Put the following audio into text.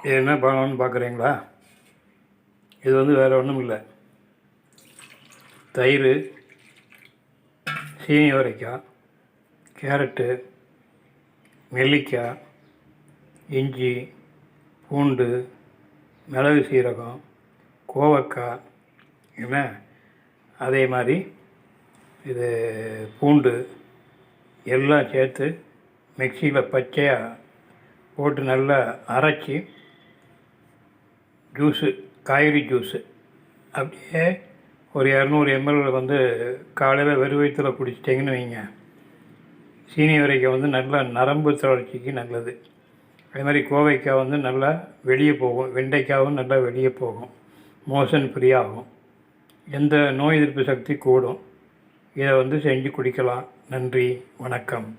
இது என்ன பண்ணணும்னு பார்க்குறீங்களா? இது வந்து வேறு ஒன்றும் இல்லை, தயிர், சீனி அவரைக்காய், கேரட்டு, நெல்லிக்காய், இஞ்சி, பூண்டு, மிளகு சீரகம், கோவக்காய் என்ன, அதே மாதிரி இது பூண்டு எல்லாம் சேர்த்து மிக்சியில் பச்சையாக போட்டு நல்லா அரைச்சி ஜூஸு, காய்கறி ஜூஸு அப்படியே ஒரு 200 ml வந்து காலையில் வெறும் வயிற்றில் குடிச்சிட்டிங்கன்னு வைங்க, சீனி வரைக்கும் வந்து நல்லா நரம்பு தளர்ச்சிக்கு நல்லது. அதே மாதிரி கோவைக்காய் வந்து நல்லா வெளியே போகும், வெண்டைக்காவும் நல்லா வெளியே போகும், மோஷன் ஃப்ரீ ஆகும், எந்த நோய் எதிர்ப்பு சக்தி கூடும். இதை வந்து செஞ்சு குடிக்கலாம். நன்றி, வணக்கம்.